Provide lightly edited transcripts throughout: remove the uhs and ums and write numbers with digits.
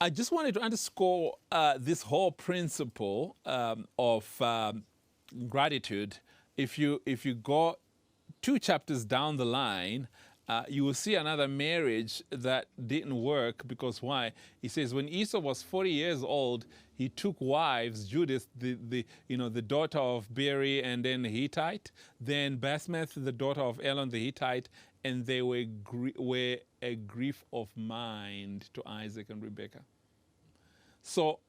I just wanted to underscore this whole principle of gratitude. If you go two chapters down the line, you will see another marriage that didn't work because why? He says when Esau was 40 years old, he took wives, Judith, the daughter of Beeri, and then the Hittite, then Basmath, the daughter of Elon the Hittite, and they were a grief of mind to Isaac and Rebekah. So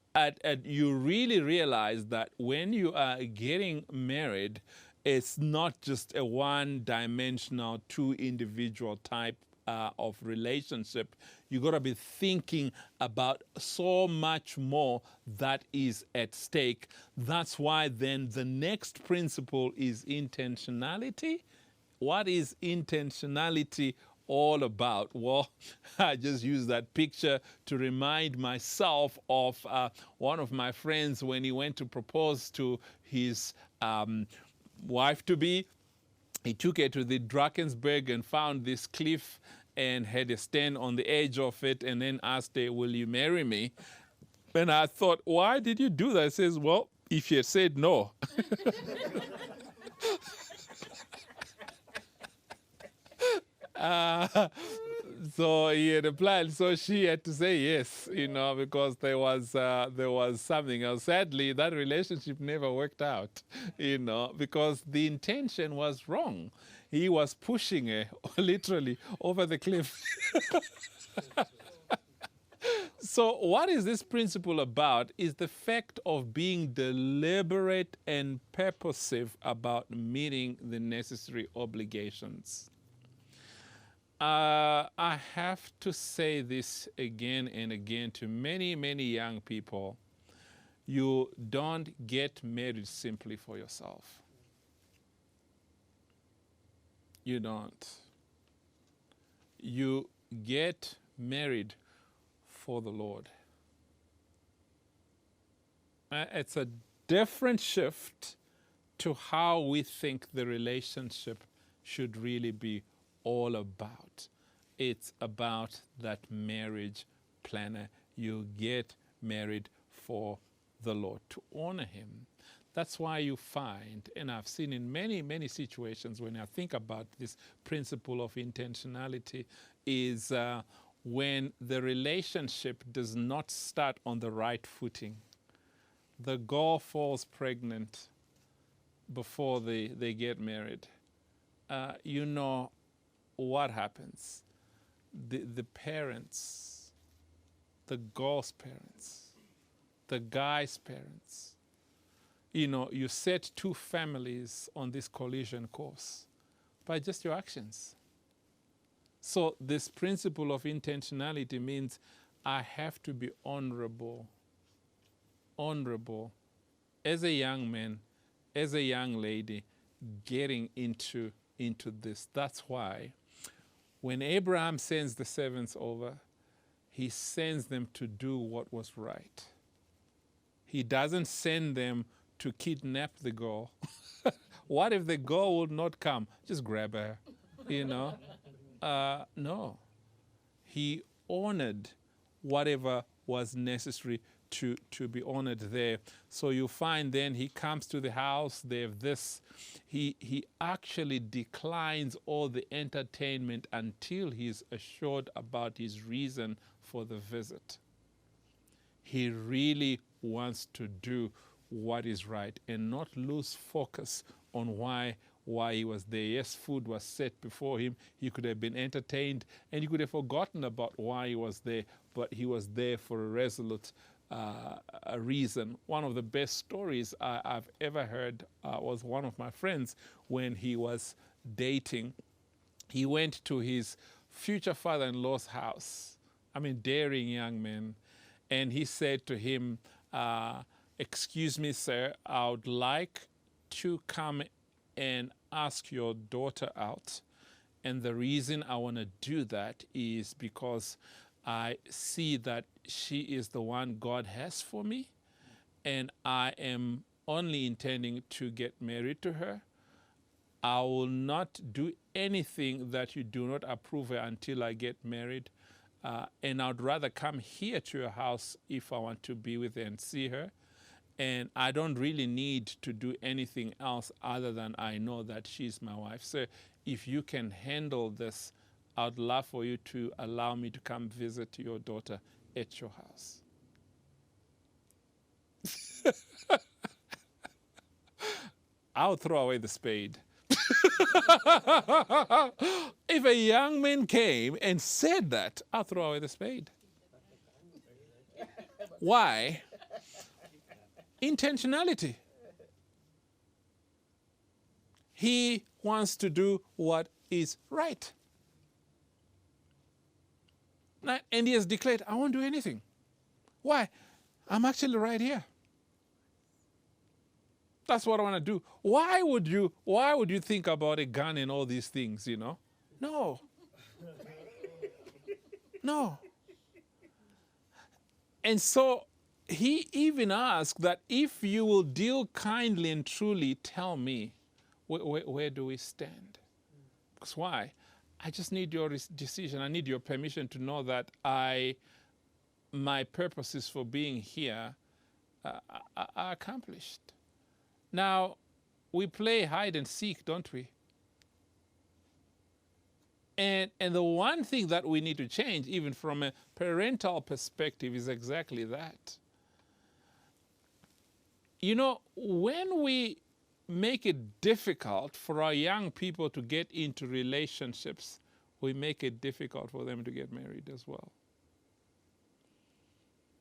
you really realize that when you are getting married, it's not just a one-dimensional, two-individual type of relationship. You got to be thinking about so much more that is at stake. That's why then the next principle is intentionality. What is intentionality all about? Well, I just use that picture to remind myself of one of my friends when he went to propose to his wife-to-be. He took her to the Drakensberg and found this cliff and had a stand on the edge of it and then asked her, "Will you marry me?" And I thought, why did you do that? He says, well, if you had said no. So he had a plan. So she had to say yes, because there was something else. Sadly, that relationship never worked out, because the intention was wrong. He was pushing her literally over the cliff. So what is this principle about is the fact of being deliberate and purposive about meeting the necessary obligations. I have to say this again and again to many, many young people. You don't get married simply for yourself. You don't. You get married for the Lord. It's a different shift to how we think the relationship should really be all about. It's about that marriage planner. You get married for the Lord, to honor Him. That's why you find, and I've seen in many, many situations when I think about this principle of intentionality, is when the relationship does not start on the right footing. The girl falls pregnant before they get married. You know what happens. The parents, the girl's parents, the guy's parents, you set two families on this collision course by just your actions. So this principle of intentionality means I have to be honorable as a young man, as a young lady, getting into this. That's why when Abraham sends the servants over, he sends them to do what was right. He doesn't send them to kidnap the girl. What if the girl would not come? Just grab her, No. He honored whatever was necessary to be honored there. So you find then he comes to the house, they have this. He actually declines all the entertainment until he's assured about his reason for the visit. He really wants to do what is right and not lose focus on why he was there. Yes, food was set before him. He could have been entertained and he could have forgotten about why he was there, but he was there for a resolute a reason. One of the best stories I've ever heard was one of my friends when he was dating. He went to his future father-in-law's house. Daring young man. And he said to him, "Excuse me, sir, I would like to come and ask your daughter out. And the reason I want to do that is because I see that she is the one God has for me, and I am only intending to get married to her. I will not do anything that you do not approve her until I get married. and I'd rather come here to your house if I want to be with her and see her. And I don't really need to do anything else other than I know that she's my wife. So if you can handle this, I'd love for you to allow me to come visit your daughter at your house. I'll throw away the spade. If a young man came and said that, I'll throw away the spade. Why? Intentionality. He wants to do what is right. And he has declared, I won't do anything. Why? I'm actually right here. That's what I want to do. Why would you think about a gun and all these things, you know? No. No. And so he even asked that if you will deal kindly and truly, tell me, where do we stand? Because why? I just need your decision. I need your permission to know that my purposes for being here are accomplished. Now, we play hide and seek, don't we? And the one thing that we need to change, even from a parental perspective, is exactly that. You know, when we make it difficult for our young people to get into relationships, we make it difficult for them to get married as well.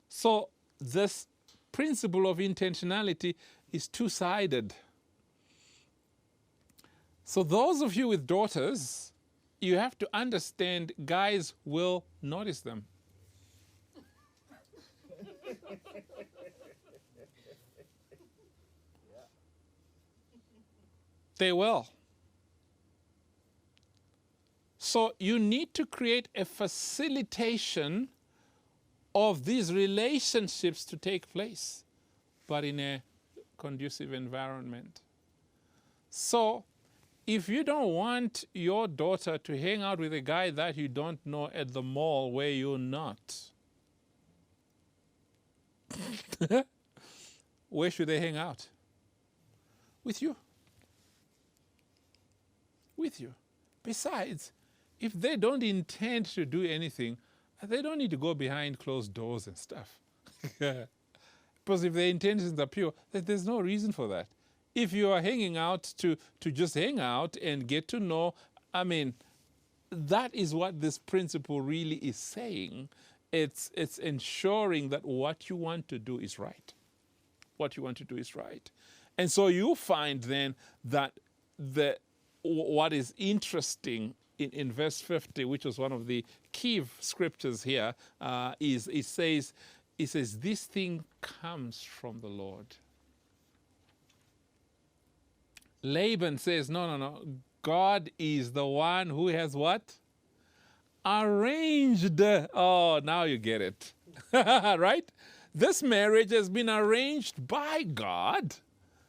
So this principle of intentionality is two-sided. So those of you with daughters, you have to understand guys will notice them. They will. So you need to create a facilitation of these relationships to take place, but in a conducive environment. So if you don't want your daughter to hang out with a guy that you don't know at the mall where you're not, where should they hang out? With you. With you. Besides, if they don't intend to do anything, they don't need to go behind closed doors and stuff. Because if their intentions are pure, there's no reason for that. If you are hanging out to just hang out and get to know, I mean, that is what this principle really is saying. It's ensuring that what you want to do is right. What you want to do is right. And so you find then that what is interesting in verse 50, which was one of the key scriptures here, is it says, this thing comes from the Lord. Laban says, no. God is the one who has what? Arranged. Oh, now you get it. Right? This marriage has been arranged by God.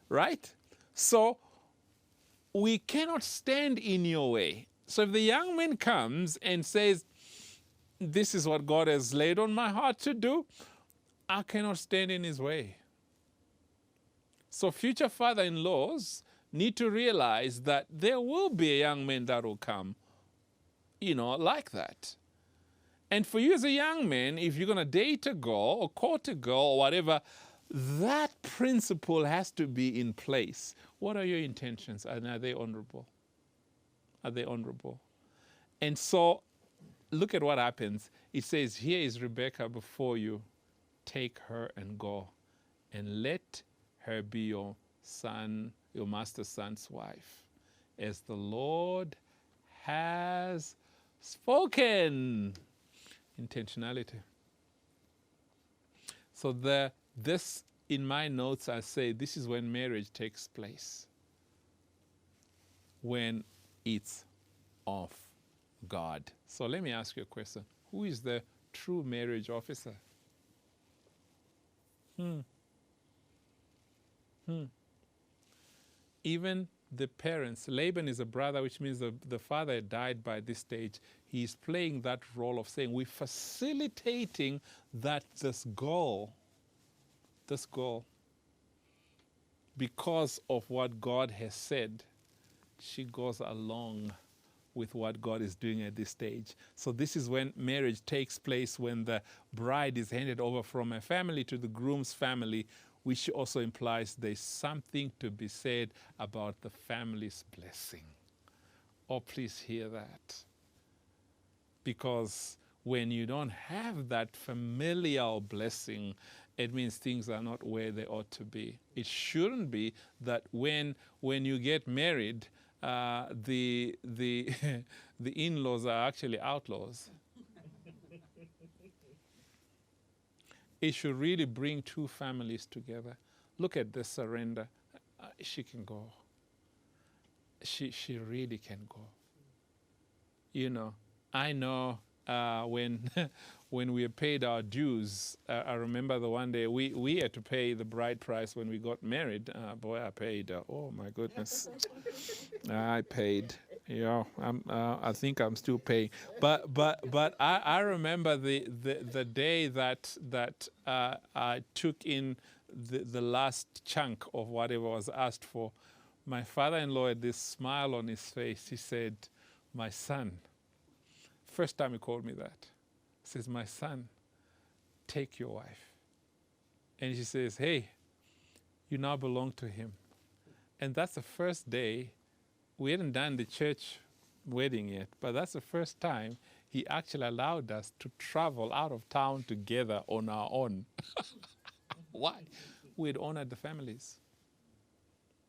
Right? So we cannot stand in your way. So if the young man comes and says, this is what God has laid on my heart to do, I cannot stand in his way. So future father-in-laws need to realize that there will be a young man that will come, like that. And for you as a young man, if you're going to date a girl or court a girl or whatever, that principle has to be in place. What are your intentions? And are they honorable? Are they honorable? And so look at what happens. It says, here is Rebekah before you. Take her and go, and let her be your master's son's wife, as the Lord has spoken. Intentionality. So this, in my notes, I say this is when marriage takes place. When it's of God. So let me ask you a question. Who is the true marriage officer? Even the parents. Laban is a brother, which means the father had died by this stage. He's playing that role of saying, we're facilitating that this goal, because of what God has said, she goes along with what God is doing at this stage. So this is when marriage takes place, when the bride is handed over from her family to the groom's family, which also implies there's something to be said about the family's blessing. Oh, please hear that. Because when you don't have that familial blessing, it means things are not where they ought to be. It shouldn't be that when you get married, the the in-laws are actually outlaws. It should really bring two families together. Look at the surrender. She can go. She really can go. You know, I know when when we paid our dues, I remember the one day we had to pay the bride price when we got married. Boy, I paid. Oh my goodness, I paid. You know, I think I'm still paying. But I remember the day that I took in the last chunk of whatever was asked for. My father-in-law had this smile on his face. He said, "My son." First time he called me that. He says, "My son, take your wife." And she says, "Hey, you now belong to him." And that's the first day. We hadn't done the church wedding yet, but that's the first time he actually allowed us to travel out of town together on our own. Why? We had honored the families.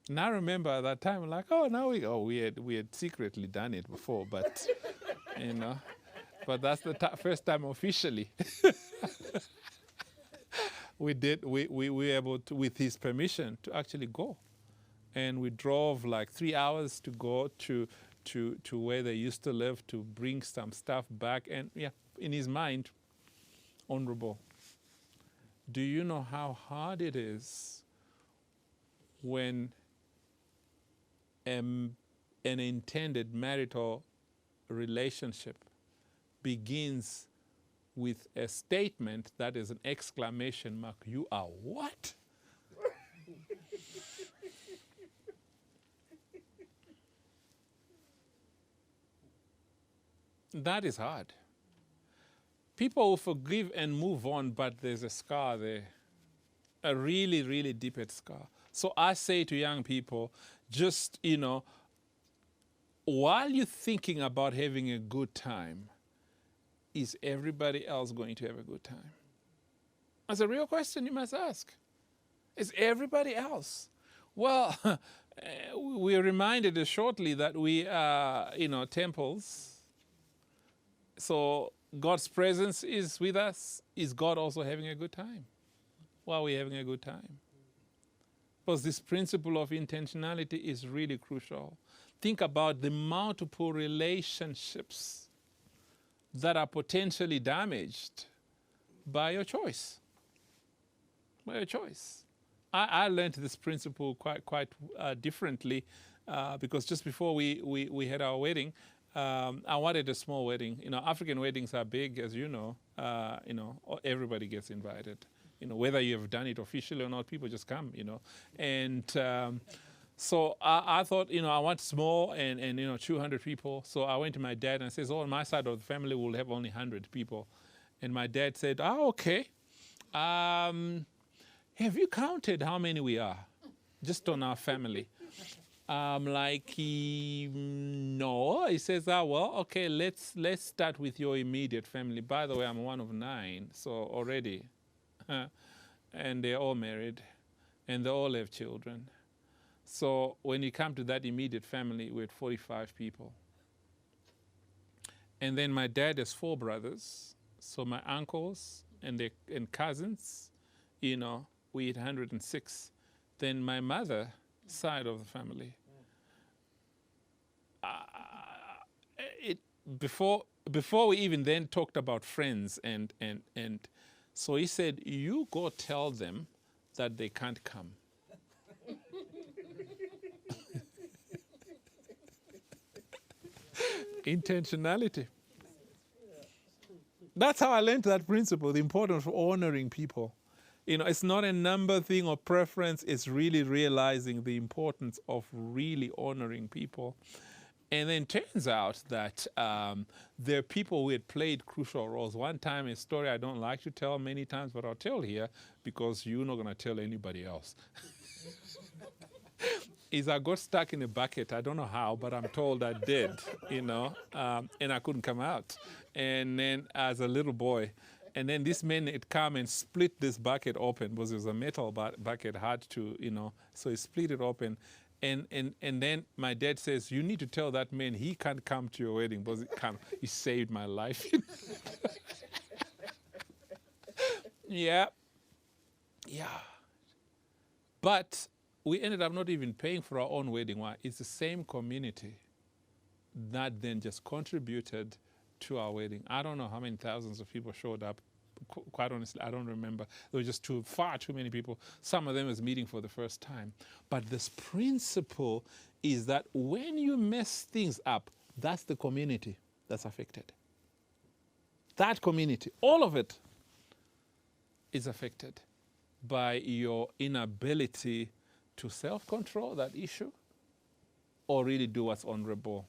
And I remember at that time, like, oh, now we had secretly done it before, but you know, but that's the first time officially. We were able to, with his permission, to actually go. And we drove like 3 hours to go to where they used to live, to bring some stuff back. And yeah, in his mind, honorable. Do you know how hard it is when an intended marital relationship begins with a statement that is an exclamation mark? You are what? That is hard. People will forgive and move on, but there's a scar there, a really, really deep scar. So I say to young people, just, you know, while you're thinking about having a good time, is everybody else going to have a good time? That's a real question you must ask. Is everybody else? Well, we are reminded shortly that we are, you know, temples. So God's presence is with us. Is God also having a good time? Well, we're having a good time. Because this principle of intentionality is really crucial. Think about the multiple relationships that are potentially damaged by your choice. By your choice. I learned this principle quite differently because just before we had our wedding, I wanted a small wedding. You know, African weddings are big, as you know. You know, everybody gets invited. You know, whether you have done it officially or not, people just come. You know, and so I thought, you know, I want small and you know 200 people. So I went to my dad and says, "Oh, on my side of the family, we'll have only 100 people." And my dad said, "Oh, okay. Have you counted how many we are, just on our family?" Like no. He says, well, okay, let's start with your immediate family. By the way, I'm one of 9, so already, and they're all married, and they all have children. So when you come to that immediate family, we're at 45 people. And then my dad has 4 brothers, so my uncles and cousins, you know, we had 106. Then my mother side of the family. Before we even then talked about friends and so he said, "You go tell them that they can't come." Intentionality. That's how I learned that principle, the importance of honoring people. It's not a number thing or preference, it's really realizing the importance of really honoring people. And then turns out that there are people who had played crucial roles. One time, a story I don't like to tell many times, but I'll tell here because you're not going to tell anybody else. Is I got stuck in a bucket. I don't know how, but I'm told I did, and I couldn't come out. And then as a little boy, and then this man had come and split this bucket open because it was a metal bucket, hard to, so he split it open. And then my dad says, you need to tell that man he can't come to your wedding because he saved my life. Yeah. But we ended up not even paying for our own wedding. Why? It's the same community that then just contributed to our wedding. I don't know how many thousands of people showed up. Quite honestly, I don't remember. There were just far too many people. Some of them was meeting for the first time. But this principle is that when you mess things up, that's the community that's affected. That community, all of it, is affected by your inability to self-control that issue or really do what's honorable,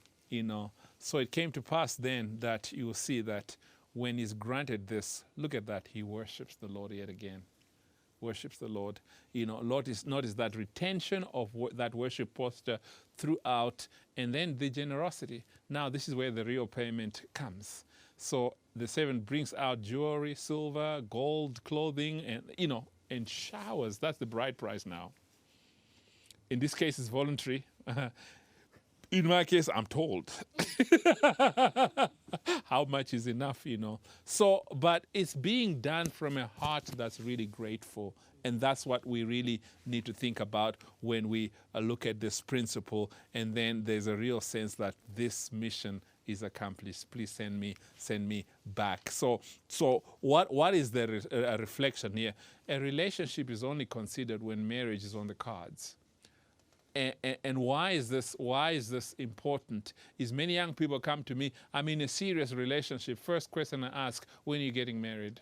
So it came to pass then that you will see that when he's granted this, look at that, he worships the Lord yet again. Worships the Lord. Notice that retention of that worship posture throughout, and then the generosity. Now this is where the real payment comes. So the servant brings out jewelry, silver, gold, clothing, and and showers. That's the bride price now. In this case, it's voluntary. In my case, I'm told how much is enough, So, but it's being done from a heart that's really grateful. And that's what we really need to think about when we look at this principle. And then there's a real sense that this mission is accomplished. Please send me back. So what is the reflection here? A relationship is only considered when marriage is on the cards. And why is this important? Is many young people come to me, I'm in a serious relationship. First question I ask, when are you getting married?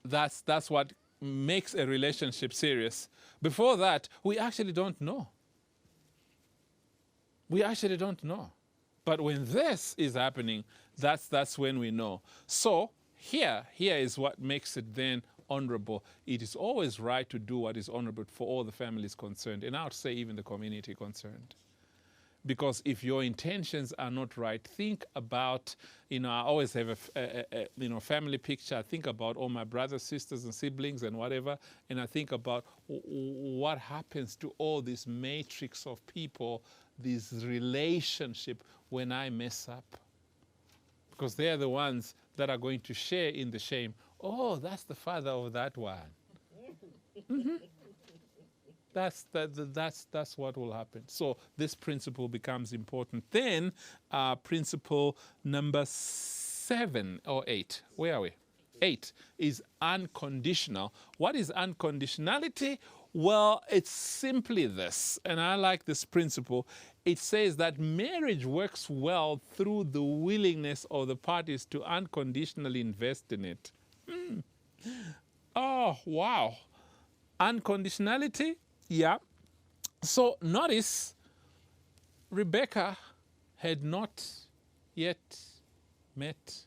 That's what makes a relationship serious. Before that, we actually don't know. But when this is happening, that's when we know. So here is what makes it then honorable. It is always right to do what is honorable for all the families concerned, and I would say even the community concerned. Because if your intentions are not right, think about, I always have a family picture. I think about all my brothers, sisters, and siblings and whatever, and I think about what happens to all this matrix of people, this relationship when I mess up. Because they're the ones that are going to share in the shame. Oh, that's the father of that one. Mm-hmm. That's what will happen. So this principle becomes important. Then principle number 7 or 8. Where are we? 8 is unconditional. What is unconditionality? Well, it's simply this, and I like this principle. It says that marriage works well through the willingness of the parties to unconditionally invest in it. Oh, wow. Unconditionality, yeah. So notice Rebecca had not yet met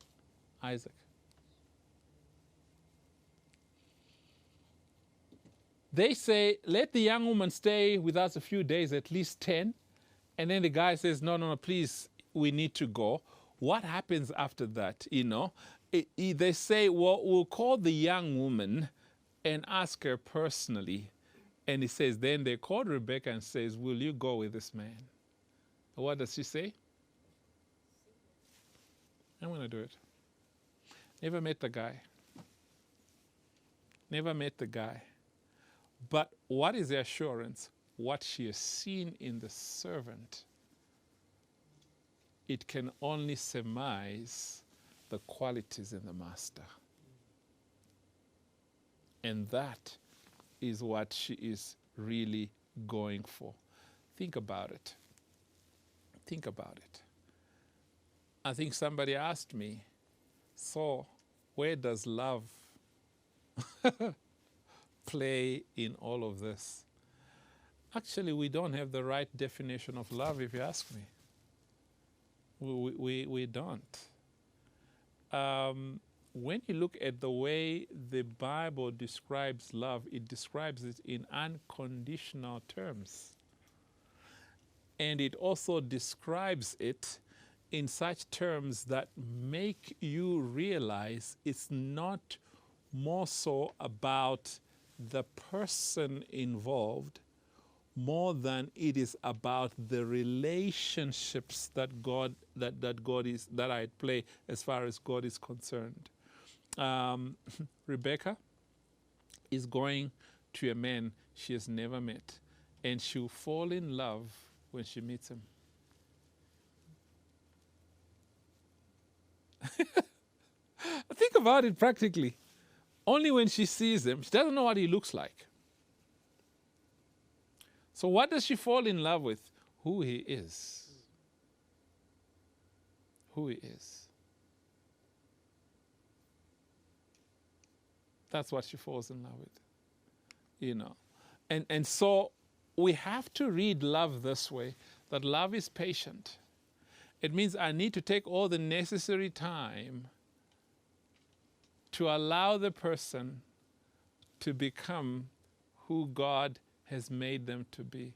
Isaac. They say, let the young woman stay with us a few days, at least 10. And then the guy says, no, please, we need to go. What happens after that, They say, well, we'll call the young woman and ask her personally. And he says, then they called Rebecca and says, will you go with this man? What does she say? I'm going to do it. Never met the guy. But what is the assurance? What she has seen in the servant, it can only surmise the qualities in the master. And that is what she is really going for. Think about it. Think about it. I think somebody asked me, so where does love play in all of this? Actually, we don't have the right definition of love, if you ask me. We don't. When you look at the way the Bible describes love, it describes it in unconditional terms. And it also describes it in such terms that make you realize it's not more so about the person involved more than it is about the relationships that God is that I play as far as God is concerned. Rebecca is going to a man she has never met, and she'll fall in love when she meets him. Think about it practically. Only when she sees him, she doesn't know what he looks like. So what does she fall in love with? Who he is. Who he is. That's what she falls in love with. You know. And so we have to read love this way, that love is patient. It means I need to take all the necessary time to allow the person to become who God has made them to be,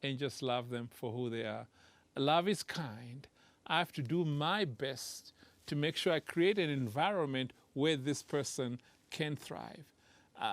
and just love them for who they are. Love is kind. I have to do my best to make sure I create an environment where this person can thrive.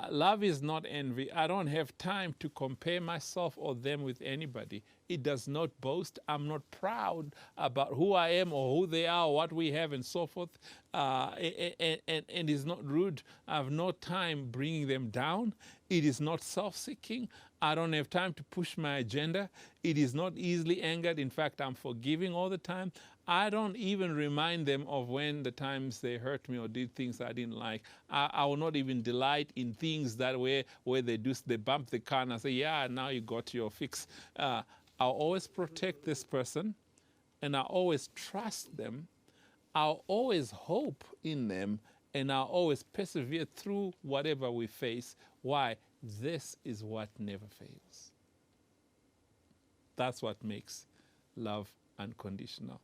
Love is not envy. I don't have time to compare myself or them with anybody. It does not boast. I'm not proud about who I am or who they are or what we have and so forth. And it's not rude. I have no time bringing them down. It is not self-seeking. I don't have time to push my agenda. It is not easily angered. In fact, I'm forgiving all the time. I don't even remind them of when the times they hurt me or did things I didn't like. I will not even delight in things that where they bump the car and I say, yeah, now you got your fix. I'll always protect this person, and I'll always trust them. I'll always hope in them, and I'll always persevere through whatever we face. Why? This is what never fails. That's what makes love unconditional.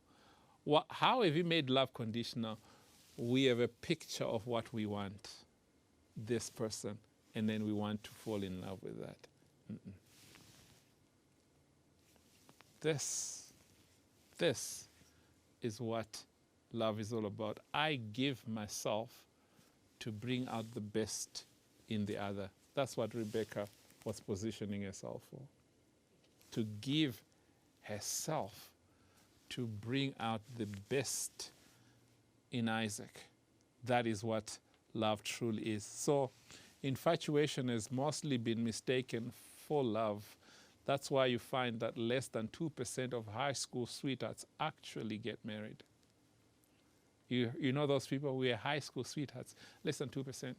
How have you made love conditional? We have a picture of what we want, this person, and then we want to fall in love with that. This is what love is all about. I give myself to bring out the best in the other. That's what Rebecca was positioning herself for. To give herself to bring out the best in Isaac. That is what love truly is. So infatuation has mostly been mistaken for love. That's why you find that less than 2% of high school sweethearts actually get married. You know those people who are high school sweethearts, less than 2%.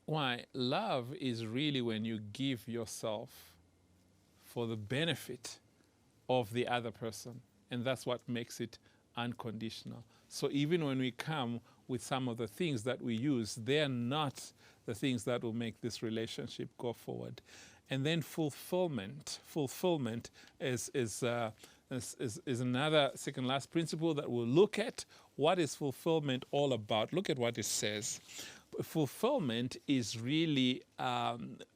Why? Love is really when you give yourself for the benefit of the other person. And that's what makes it unconditional. So even when we come with some of the things that we use, they're not the things that will make this relationship go forward. And then fulfillment. Fulfillment is another second last principle that we'll look at. What is fulfillment all about? Look at what it says. Fulfillment is really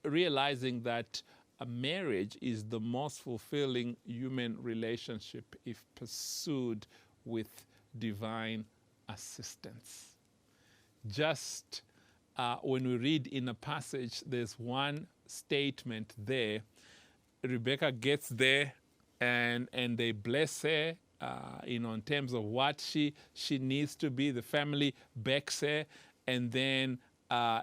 realizing that a marriage is the most fulfilling human relationship if pursued with divine assistance. Just when we read in a passage, there's one statement there. Rebecca gets there and they bless her, in terms of what she needs to be. The family backs her, and then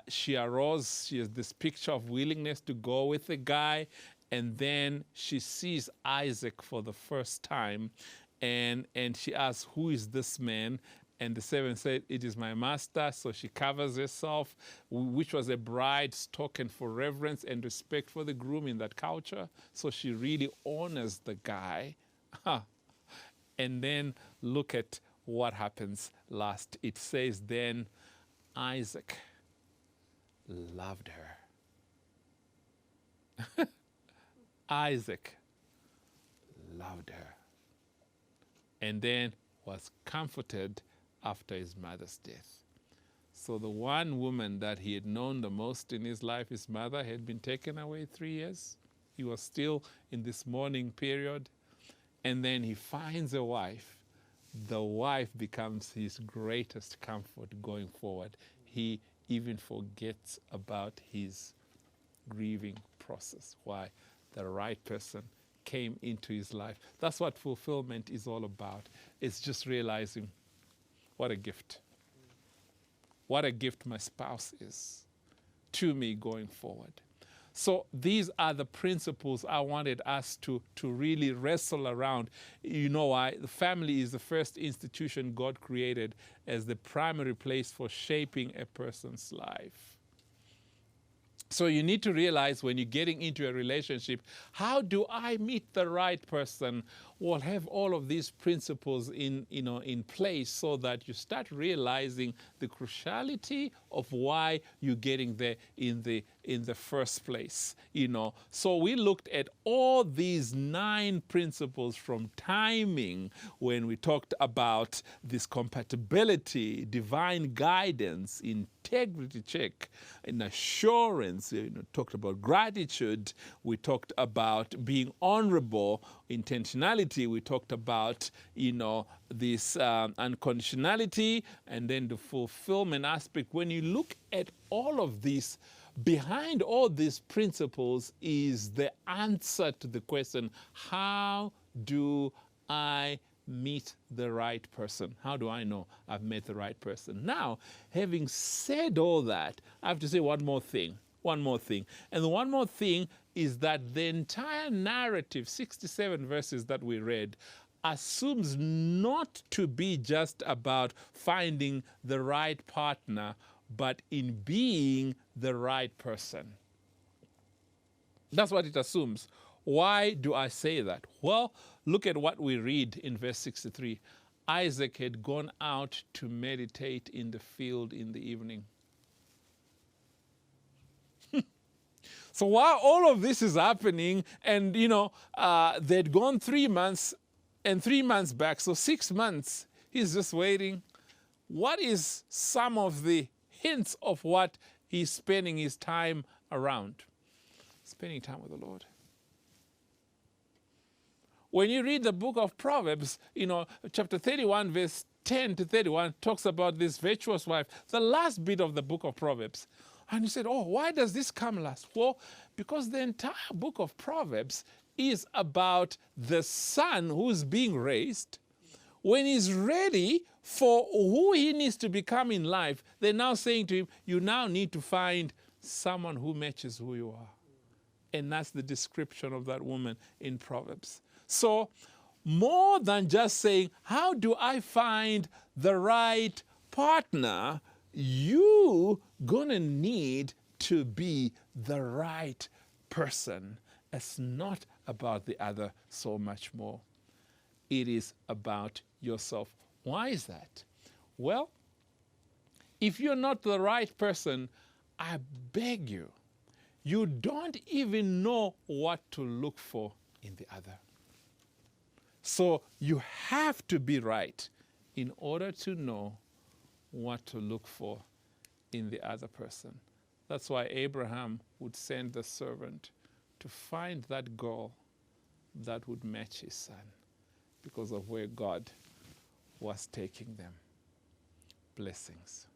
she arose. She has this picture of willingness to go with the guy, and then she sees Isaac for the first time, and she asks, who is this man? And the servant said, "It is my master." So she covers herself, which was a bride's token for reverence and respect for the groom in that culture. So she really honors the guy. And then look at what happens last. It says, then Isaac loved her. Isaac loved her. And then was comforted after his mother's death. So the one woman that he had known the most in his life, his mother, had been taken away 3 years. He was still in this mourning period. And then he finds a wife. The wife becomes his greatest comfort going forward. He even forgets about his grieving process. Why? The right person came into his life. That's what fulfillment is all about. It's just realizing what a gift. What a gift my spouse is to me going forward. So these are the principles I wanted us to really wrestle around. You know why? The family is the first institution God created as the primary place for shaping a person's life. So you need to realize when you're getting into a relationship, how do I meet the right person? Well, have all of these principles in place so that you start realizing the cruciality of why you're getting there in the first place. So we looked at all these 9 principles, from timing, when we talked about this compatibility, divine guidance, integrity check, and assurance. Talked about gratitude. We talked about being honorable, intentionality. We talked about, this unconditionality, and then the fulfillment aspect. When you look at all of this, behind all these principles is the answer to the question, how do I meet the right person? How do I know I've met the right person? Now, having said all that, I have to say one more thing. And the one more thing is that the entire narrative, 67 verses that we read, assumes not to be just about finding the right partner, but in being the right person. That's what it assumes. Why do I say that? Well, look at what we read in verse 63. Isaac had gone out to meditate in the field in the evening. So while all of this is happening, and they'd gone 3 months and 3 months back, so 6 months, he's just waiting. What is some of the hints of what he's spending his time around? Spending time with the Lord. When you read the book of Proverbs, chapter 31, verse 10 to 31, talks about this virtuous wife, the last bit of the book of Proverbs. And you said, oh, why does this come last? Well, because the entire book of Proverbs is about the son who's being raised. When he's ready for who he needs to become in life, they're now saying to him, you now need to find someone who matches who you are. And that's the description of that woman in Proverbs. So more than just saying, how do I find the right partner? You're going to need to be the right person. It's not about the other so much more. It is about yourself. Why is that? Well, if you're not the right person, I beg you, you don't even know what to look for in the other. So you have to be right in order to know what to look for in the other person. That's why Abraham would send the servant to find that girl that would match his son, because of where God was taking them. Blessings.